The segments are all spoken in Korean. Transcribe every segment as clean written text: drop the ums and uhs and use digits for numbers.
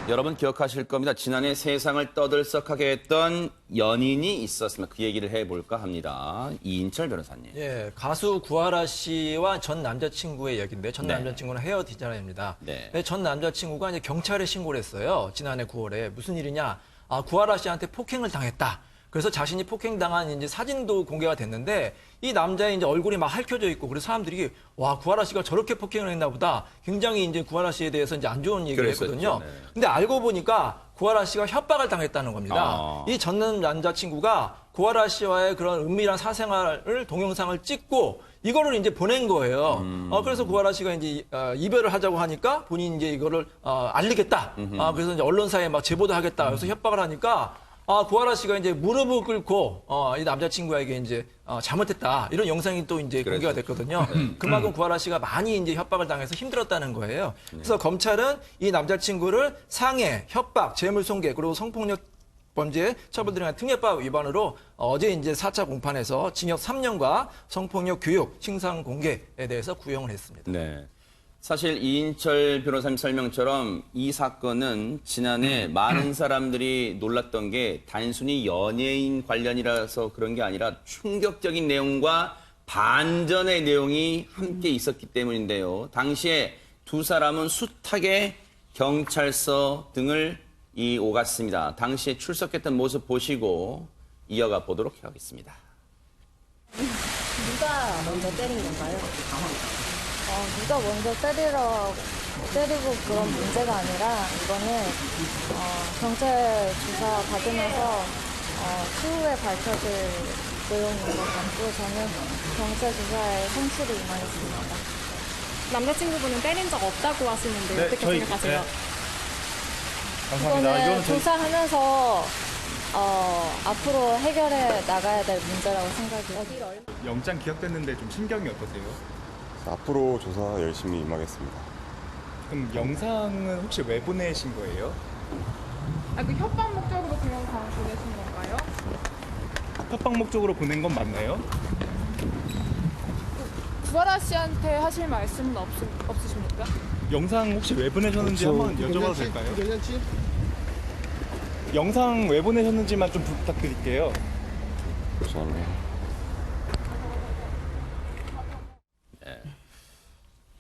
여러분 기억하실 겁니다. 지난해 세상을 떠들썩하게 했던 연인이 있었습니다. 그 얘기를 해볼까 합니다. 이인철 변호사님. 예, 가수 구하라 씨와 전 남자친구의 얘기인데 전 네. 남자친구는 헤어지자입니다. 네. 전 남자친구가 이제 경찰에 신고를 했어요. 지난해 9월에 무슨 일이냐? 구하라 씨한테 폭행을 당했다. 그래서 자신이 폭행당한 이제 사진도 공개가 됐는데 이 남자의 이제 얼굴이 막 핥혀져 있고 그래서 사람들이 와 구하라 씨가 저렇게 폭행을 했나 보다. 굉장히 이제 구하라 씨에 대해서 이제 안 좋은 얘기를 그랬었죠. 했거든요. 네. 근데 알고 보니까 구하라 씨가 협박을 당했다는 겁니다. 이 전 남자친구가 구하라 씨와의 그런 은밀한 사생활을 동영상을 찍고 이거를 이제 보낸 거예요. 그래서 구하라 씨가 이제 이별을 하자고 하니까 본인이 이제 이거를 알리겠다. 그래서 이제 언론사에 막 제보도 하겠다. 그래서 협박을 하니까 구하라 씨가 이제 무릎을 꿇고 이 남자친구에게 이제 잘못했다 이런 영상이 또 이제 공개가 됐거든요. 그만큼 구하라 씨가 많이 이제 협박을 당해서 힘들었다는 거예요. 그래서 검찰은 이 남자친구를 상해, 협박, 재물손괴 그리고 성폭력 범죄 처벌들에 관한 특례법 위반으로 어제 이제 4차 공판에서 징역 3년과 성폭력 교육, 신상 공개에 대해서 구형을 했습니다. 네. 사실 이인철 변호사님 설명처럼 이 사건은 지난해 많은 사람들이 놀랐던 게 단순히 연예인 관련이라서 그런 게 아니라 충격적인 내용과 반전의 내용이 함께 있었기 때문인데요. 당시에 두 사람은 숱하게 경찰서 등을 오갔습니다. 당시에 출석했던 모습 보시고 이어가 보도록 하겠습니다. 누가 먼저 때린 건가요? 누가 먼저 때리고 그런 문제가 아니라 이거는 경찰 조사 받으면서 추후에 밝혀질 내용인 것 같고 저는 경찰 조사에 성실히 임하겠습니다. 남자친구분은 때린 적 없다고 하시는데 네, 어떻게 생각하세요? 감사합니다. 이거는 조사하면서 앞으로 해결해 나가야 될 문제라고 생각해요. 영장 기각됐는데 좀 심경이 어떠세요? 앞으로 조사 열심히 임하겠습니다. 그럼 영상은 혹시 왜 보내신 거예요? 그 협박 목적으로 그 영상 보내신 건가요? 협박 목적으로 보낸 건 맞나요? 구하라 씨한테 하실 말씀은 없으십니까? 영상 혹시 왜 보내셨는지 한번 여쭤봐도 될까요? 영상 왜 보내셨는지만 좀 부탁드릴게요. 잠시만요.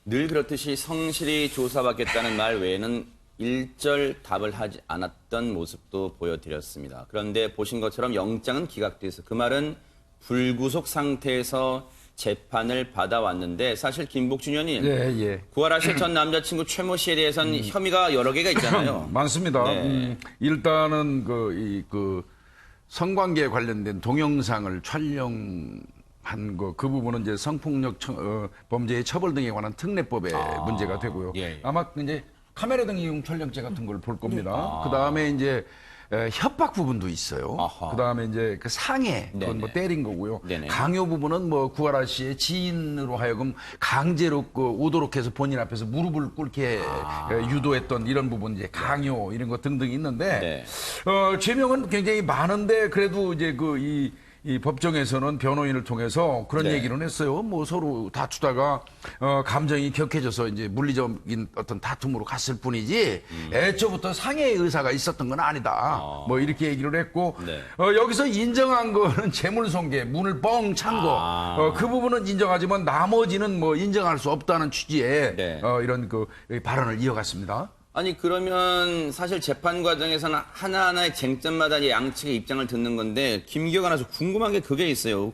늘 그렇듯이 성실히 조사받겠다는 말 외에는 일절 답을 하지 않았던 모습도 보여드렸습니다. 그런데 보신 것처럼 영장은 기각돼서 그 말은 불구속 상태에서 재판을 받아왔는데 사실 김복준 의원님 구하라 씨 전 남자친구 최모 씨에 대해서는 혐의가 여러 개가 있잖아요. 많습니다. 네. 일단은 그 성관계에 관련된 동영상을 촬영한 그 부분은 이제 성폭력 범죄의 처벌 등에 관한 특례법에 문제가 되고요. 예. 아마 이제 카메라 등 이용 촬영죄 같은 걸 볼 겁니다. 그 다음에 이제 협박 부분도 있어요. 그 다음에 이제 그 상해, 그건 뭐 때린 거고요. 네네. 강요 부분은 뭐 구하라 씨의 지인으로 하여금 강제로 오도록 해서 본인 앞에서 무릎을 꿇게 유도했던 이런 부분, 이제 강요 이런 거 등등 있는데, 죄명은 굉장히 많은데 그래도 이제 이 법정에서는 변호인을 통해서 그런 얘기를 했어요. 뭐 서로 다투다가 감정이 격해져서 이제 물리적인 어떤 다툼으로 갔을 뿐이지 애초부터 상해의 의사가 있었던 건 아니다. 뭐 이렇게 얘기를 했고 여기서 인정한 거는 재물손괴, 문을 뻥 찬 거, 그 부분은 인정하지만 나머지는 뭐 인정할 수 없다는 취지의 이런 그 발언을 이어갔습니다. 아니 그러면 사실 재판 과정에서는 하나하나의 쟁점마다 이제 양측의 입장을 듣는 건데 김기혁 아나운서 궁금한 게 그게 있어요.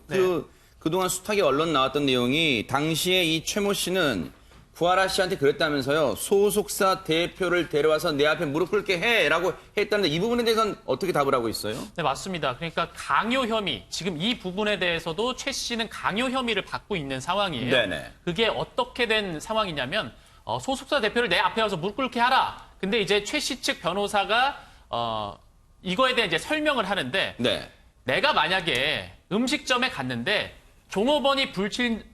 그동안 숱하게 언론 나왔던 내용이 당시에 이 최모 씨는 구하라 씨한테 그랬다면서요. 소속사 대표를 데려와서 내 앞에 무릎 꿇게 해라고 했다는데 이 부분에 대해서는 어떻게 답을 하고 있어요? 네, 맞습니다. 그러니까 강요 혐의, 지금 이 부분에 대해서도 최 씨는 강요 혐의를 받고 있는 상황이에요. 네네. 그게 어떻게 된 상황이냐면 소속사 대표를 내 앞에 와서 무릎 꿇게 하라. 근데 이제 최 씨 측 변호사가 이거에 대해 이제 설명을 하는데 내가 만약에 음식점에 갔는데 종업원이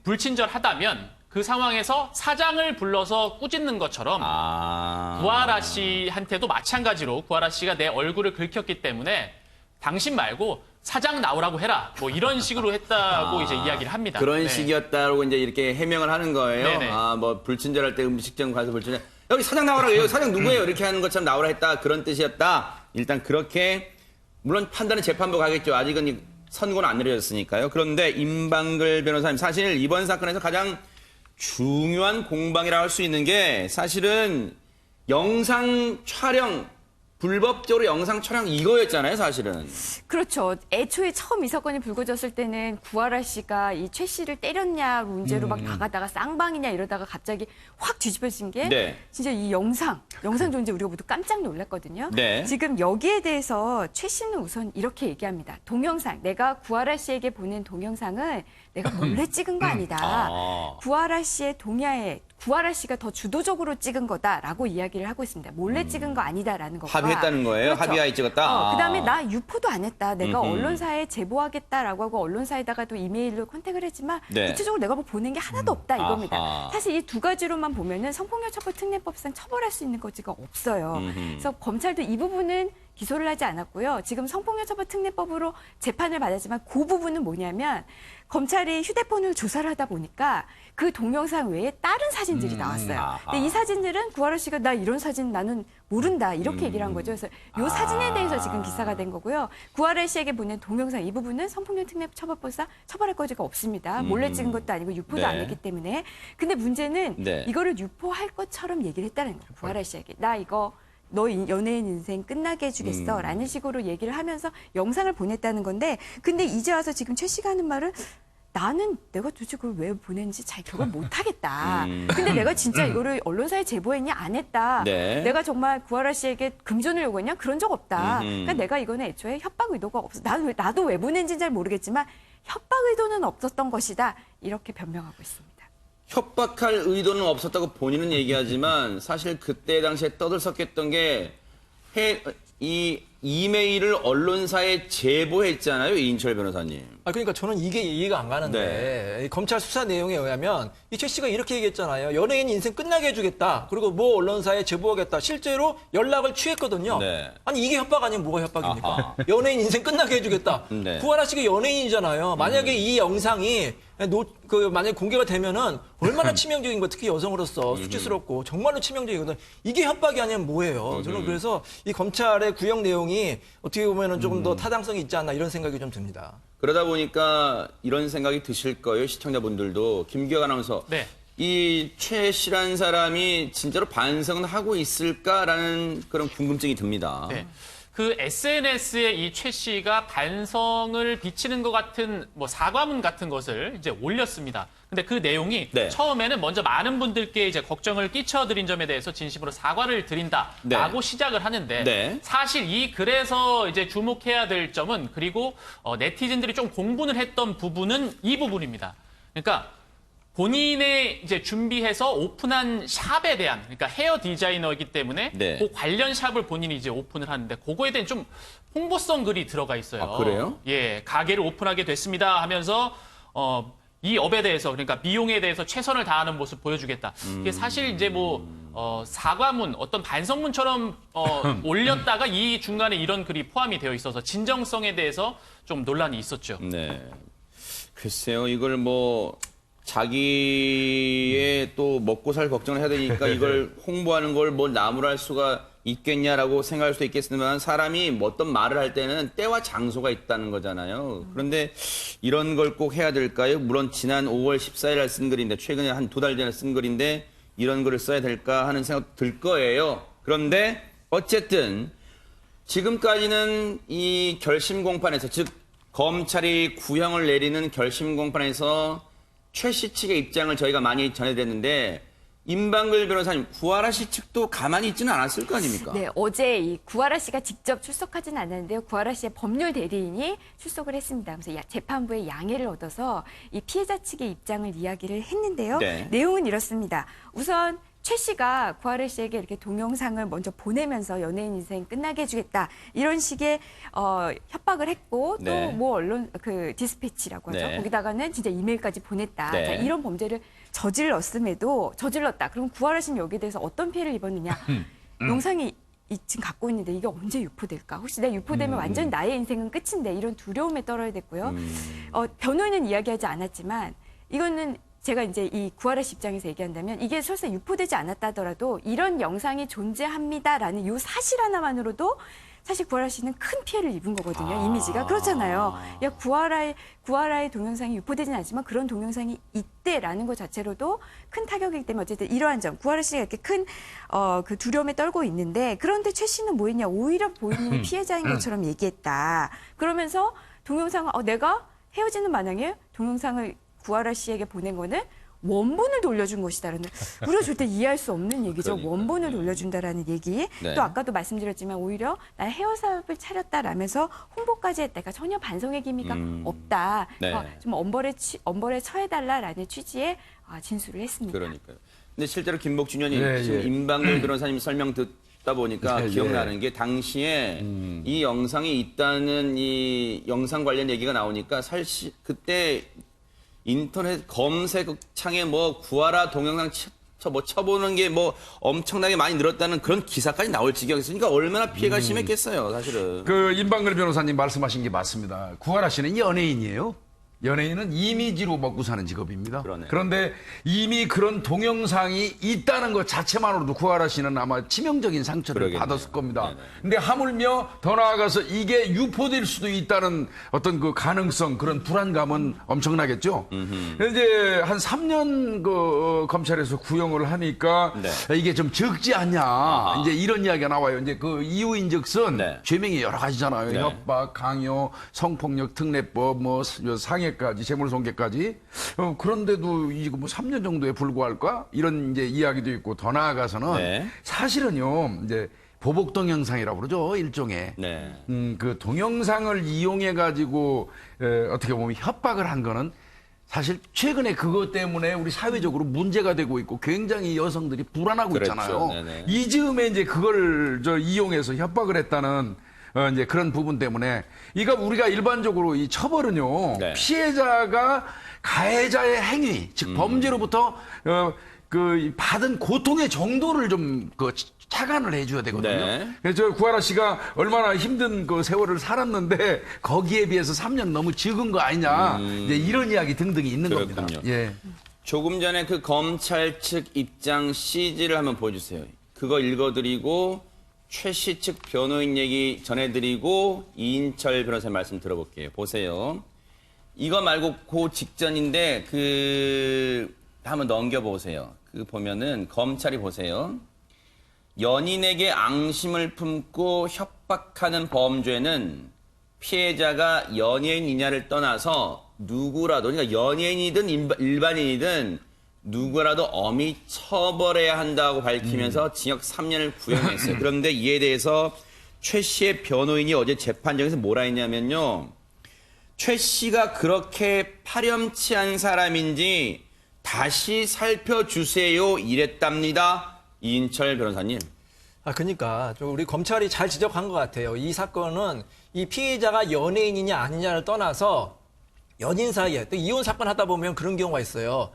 불친절하다면 그 상황에서 사장을 불러서 꾸짖는 것처럼 구하라 씨한테도 마찬가지로 구하라 씨가 내 얼굴을 긁혔기 때문에 당신 말고 사장 나오라고 해라. 뭐 이런 식으로 했다고 이제 이야기를 합니다. 그런 식이었다고 이제 이렇게 해명을 하는 거예요. 네네. 뭐 불친절할 때 음식점 가서 불친절. 여기 사장 나오라고 여기 사장 누구예요? 이렇게 하는 것처럼 나오라 했다. 그런 뜻이었다. 일단 그렇게 물론 판단은 재판부 가겠죠. 아직은 선고는 안 내려졌으니까요. 그런데 임방글 변호사님 사실 이번 사건에서 가장 중요한 공방이라고 할 수 있는 게 사실은 영상 촬영 불법적으로 영상 촬영 이거였잖아요, 사실은. 그렇죠. 애초에 처음 이 사건이 불거졌을 때는 구하라 씨가 이 최 씨를 때렸냐 문제로 막 나가다가 쌍방이냐 이러다가 갑자기 확 뒤집어진 게 네. 진짜 이 영상 존재 우리가 모두 깜짝 놀랐거든요. 네. 지금 여기에 대해서 최 씨는 우선 이렇게 얘기합니다. 동영상, 내가 구하라 씨에게 보낸 동영상은 내가 몰래 찍은 거 아니다. 아. 구하라 씨의 동야에 구하라 씨가 더 주도적으로 찍은 거다라고 이야기를 하고 있습니다. 몰래 찍은 거 아니다라는 것과 합의했다는 거예요? 그렇죠. 합의하에 찍었다? 그다음에 나 유포도 안 했다. 내가 음흠. 언론사에 제보하겠다라고 하고 언론사에다가도 이메일로 컨택을 했지만 네. 구체적으로 내가 뭐 보낸 게 하나도 없다 이겁니다. 아하. 사실 이 두 가지로만 보면은 성폭력 처벌 특례법상 처벌할 수 있는 거지가 없어요. 그래서 검찰도 이 부분은 기소를 하지 않았고요. 지금 성폭력 처벌 특례법으로 재판을 받았지만 그 부분은 뭐냐면 검찰이 휴대폰을 조사를 하다 보니까 그 동영상 외에 다른 사진들이 나왔어요. 아하. 근데 이 사진들은 구하라 씨가 나 이런 사진 나는 모른다 이렇게 얘기를 한 거죠. 그래서 이 사진에 대해서 지금 기사가 된 거고요. 구하라 씨에게 보낸 동영상 이 부분은 성폭력 특례 처벌법상 처벌할 거지가 없습니다. 몰래 찍은 것도 아니고 유포도 네. 안 했기 때문에. 근데 문제는 네. 이거를 유포할 것처럼 얘기를 했다는 거예요. 구하라 씨에게 나 이거 너 연예인 인생 끝나게 해주겠어 라는 식으로 얘기를 하면서 영상을 보냈다는 건데 근데 이제 와서 지금 최 씨가 하는 말은 나는 내가 도대체 그걸 왜 보낸지 잘 기억을 못하겠다. 근데 내가 진짜 이거를 언론사에 제보했냐 안 했다. 네. 내가 정말 구하라 씨에게 금전을 요구했냐 그런 적 없다. 그러니까 내가 이거는 애초에 협박 의도가 없어. 나도 왜 보낸지는 잘 모르겠지만 협박 의도는 없었던 것이다. 이렇게 변명하고 있습니다. 협박할 의도는 없었다고 본인은 얘기하지만 사실 그때 당시에 떠들썩했던 게 이 이메일을 언론사에 제보했잖아요, 이인철 변호사님. 그러니까 저는 이게 이해가 안 가는데 이 검찰 수사 내용에 의하면 이 최 씨가 이렇게 얘기했잖아요. 연예인 인생 끝나게 해주겠다. 그리고 뭐 언론사에 제보하겠다. 실제로 연락을 취했거든요. 네. 아니 이게 협박 아니면 뭐가 협박입니까? 아하. 연예인 인생 끝나게 해주겠다. 네. 구하라 씨가 연예인이잖아요. 만약에 이 영상이 만약에 공개가 되면은 얼마나 치명적인 거 특히 여성으로서 수치스럽고 정말로 치명적이거든. 이게 협박이 아니면 뭐예요? 저는 그래서 이 검찰의 구형 내용이 어떻게 보면은 조금 더 타당성이 있지 않나 이런 생각이 좀 듭니다. 그러다 보니까 이런 생각이 드실 거예요, 시청자분들도. 김기혁 아나운서. 네. 이 최 씨라는 사람이 진짜로 반성은 하고 있을까라는 그런 궁금증이 듭니다. 네. 그 SNS에 이 최 씨가 반성을 비치는 것 같은 뭐 사과문 같은 것을 이제 올렸습니다. 근데 그 내용이 네. 처음에는 먼저 많은 분들께 이제 걱정을 끼쳐드린 점에 대해서 진심으로 사과를 드린다라고 네. 시작을 하는데 네. 사실 이 글에서 이제 주목해야 될 점은 그리고 네티즌들이 좀 공분을 했던 부분은 이 부분입니다. 그러니까 본인의 이제 준비해서 오픈한 샵에 대한, 그러니까 헤어 디자이너이기 때문에 네. 그 관련 샵을 본인이 이제 오픈을 하는데 그거에 대한 좀 홍보성 글이 들어가 있어요. 아, 그래요? 예, 가게를 오픈하게 됐습니다 하면서 이 업에 대해서 그러니까 미용에 대해서 최선을 다하는 모습 보여주겠다. 이게 사실 이제 뭐 사과문, 어떤 반성문처럼 올렸다가 이 중간에 이런 글이 포함이 되어 있어서 진정성에 대해서 좀 논란이 있었죠. 네. 글쎄요, 이걸 뭐 자기의 또 먹고 살 걱정을 해야 되니까 이걸 홍보하는 걸 뭐 나무랄 수가 있겠냐라고 생각할 수도 있겠지만 사람이 뭐 어떤 말을 할 때는 때와 장소가 있다는 거잖아요. 그런데 이런 걸 꼭 해야 될까요? 물론 지난 5월 14일에 쓴 글인데 최근에 한 2달 전에 쓴 글인데 이런 글을 써야 될까 하는 생각 들 거예요. 그런데 어쨌든 지금까지는 이 결심 공판에서 즉 검찰이 구형을 내리는 결심 공판에서 최 씨 측의 입장을 저희가 많이 전해드렸는데 임방글 변호사님, 구하라 씨 측도 가만히 있지는 않았을 거 아닙니까? 네, 어제 이 구하라 씨가 직접 출석하지는 않았는데요. 구하라 씨의 법률 대리인이 출석을 했습니다. 그래서 재판부의 양해를 얻어서 이 피해자 측의 입장을 이야기를 했는데요. 네. 내용은 이렇습니다. 우선 최 씨가 구하라 씨에게 이렇게 동영상을 먼저 보내면서 연예인 인생 끝나게 해주겠다 이런 식의 협박을 했고 또 네. 뭐 언론 그 디스패치라고 하죠. 네. 거기다가는 진짜 이메일까지 보냈다. 네. 자, 이런 범죄를 저질렀다. 그럼 구하라 씨는 여기에 대해서 어떤 피해를 입었느냐? 영상이 지금 갖고 있는데 이게 언제 유포될까? 혹시 내가 유포되면 완전 나의 인생은 끝인데 이런 두려움에 떨어야 됐고요. 변호인은 이야기하지 않았지만 이거는 제가 이제 이 구하라 씨 입장에서 얘기한다면 이게 설사 유포되지 않았다 하더라도 이런 영상이 존재합니다라는 이 사실 하나만으로도 사실 구하라 씨는 큰 피해를 입은 거거든요. 이미지가 그렇잖아요. 야 구하라의 동영상이 유포되지는 않지만 그런 동영상이 있대라는 것 자체로도 큰 타격이기 때문에 어쨌든 이러한 점 구하라 씨가 이렇게 큰 그 두려움에 떨고 있는데 그런데 최 씨는 뭐했냐 오히려 본인이 피해자인 것처럼 얘기했다. 그러면서 동영상을 내가 헤어지는 마당에 동영상을 구하라 씨에게 보낸 거는 원본을 돌려준 것이다라는 우리가 절대 이해할 수 없는 얘기죠. 그러니까요. 원본을 돌려준다라는 얘기. 네. 또 아까도 말씀드렸지만 오히려 나 헤어사업을 차렸다라면서 홍보까지 했다가 전혀 반성의 기미가 없다. 네. 좀 엄벌에 처해달라라는 취지의 진술을 했습니다. 그러니까요. 근데 실제로 김복준 의원이 네, 지금 예. 임방글 변호사님 설명 듣다 보니까 네, 기억나는 게 당시에 이 영상이 있다는 이 영상 관련 얘기가 나오니까 사실 그때 인터넷 검색창에 뭐 구하라 동영상 쳐보는 게 뭐 엄청나게 많이 늘었다는 그런 기사까지 나올 지경이었으니까 얼마나 피해가 심했겠어요, 사실은. 그 임방글 변호사님 말씀하신 게 맞습니다. 구하라 씨는 연예인이에요. 연예인은 이미지로 먹고 사는 직업입니다. 그러네. 그런데 이미 그런 동영상이 있다는 것 자체만으로도 구하라 씨는 아마 치명적인 상처를 그러겠네요. 받았을 겁니다. 네네. 근데 하물며 더 나아가서 이게 유포될 수도 있다는 어떤 그 가능성, 그런 불안감은 엄청나겠죠. 이제 한 3년 그 검찰에서 구형을 하니까 네. 이게 좀 적지 않냐. 이제 이런 이야기가 나와요. 이제 그 이유인즉슨 네. 죄명이 여러 가지잖아요. 네. 협박, 강요, 성폭력 특례법, 뭐 상해까지, 재물손괴까지. 그런데도 이거 뭐 3년 정도에 불과할까? 이런 이제 이야기도 있고 더 나아가서는 네. 사실은요. 이제 보복 동영상이라고 그러죠. 일종의. 네. 그 동영상을 이용해 가지고 어떻게 보면 협박을 한 거는 사실 최근에 그것 때문에 우리 사회적으로 문제가 되고 있고 굉장히 여성들이 불안하고 그렇죠. 있잖아요. 네네. 이 즈음에 이제 그걸 이용해서 협박을 했다는 이제 그런 부분 때문에 이거 우리가 일반적으로 이 처벌은요. 네. 피해자가 가해자의 행위, 즉 범죄로부터 그 받은 고통의 정도를 좀 차관을 해줘야 되거든요. 네. 그래서 구하라 씨가 얼마나 힘든 그 세월을 살았는데 거기에 비해서 3년 너무 적은 거 아니냐. 이제 이런 이야기 등등이 있는 그렇군요. 겁니다. 예. 조금 전에 그 검찰 측 입장 CG를 한번 보여주세요. 그거 읽어드리고 최 씨 측 변호인 얘기 전해드리고 이인철 변호사님 말씀 들어볼게요. 보세요. 이거 말고 그 직전인데 한번 넘겨보세요. 그 보면은 검찰이 보세요. 연인에게 앙심을 품고 협박하는 범죄는 피해자가 연예인이냐를 떠나서 누구라도, 그러니까 연예인이든 일반인이든 누구라도 엄히 처벌해야 한다고 밝히면서 징역 3년을 구형했어요. 그런데 이에 대해서 최 씨의 변호인이 어제 재판정에서 뭐라 했냐면요. 최 씨가 그렇게 파렴치한 사람인지 다시 살펴주세요 이랬답니다. 이인철 변호사님. 그러니까 우리 검찰이 잘 지적한 것 같아요. 이 사건은 이 피해자가 연예인이냐 아니냐를 떠나서 연인 사이에 또 이혼 사건 하다 보면 그런 경우가 있어요.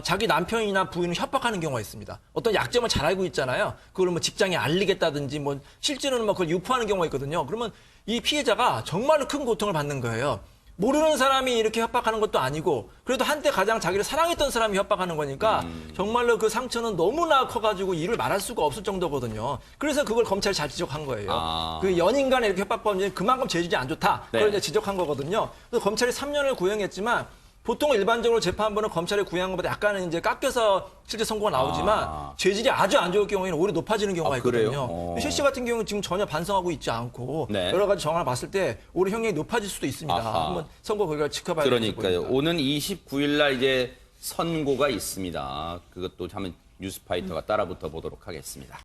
자기 남편이나 부인을 협박하는 경우가 있습니다. 어떤 약점을 잘 알고 있잖아요. 그걸 뭐 직장에 알리겠다든지 뭐 실제로는 뭐 그걸 유포하는 경우가 있거든요. 그러면 이 피해자가 정말로 큰 고통을 받는 거예요. 모르는 사람이 이렇게 협박하는 것도 아니고 그래도 한때 가장 자기를 사랑했던 사람이 협박하는 거니까 정말로 그 상처는 너무나 커가지고 이를 말할 수가 없을 정도거든요. 그래서 그걸 검찰이 잘 지적한 거예요. 그 연인 간에 이렇게 협박 범죄는 그만큼 죄질이 안 좋다. 그걸 이제 지적한 거거든요. 그래서 검찰이 3년을 구형했지만 보통 일반적으로 재판부는 검찰이 구형한 것보다 약간은 이제 깎여서 실제 선고가 나오지만 죄질이 아주 안 좋을 경우에는 오히려 높아지는 경우가 있거든요. 최 씨 같은 경우는 지금 전혀 반성하고 있지 않고 여러 가지 정황을 봤을 때 오히려 형량이 높아질 수도 있습니다. 한번 선고 결과를 지켜봐야 되겠습니다. 그러니까요. 오는 29일 날 이제 선고가 있습니다. 그것도 한번 뉴스파이터가 따라붙어 보도록 하겠습니다.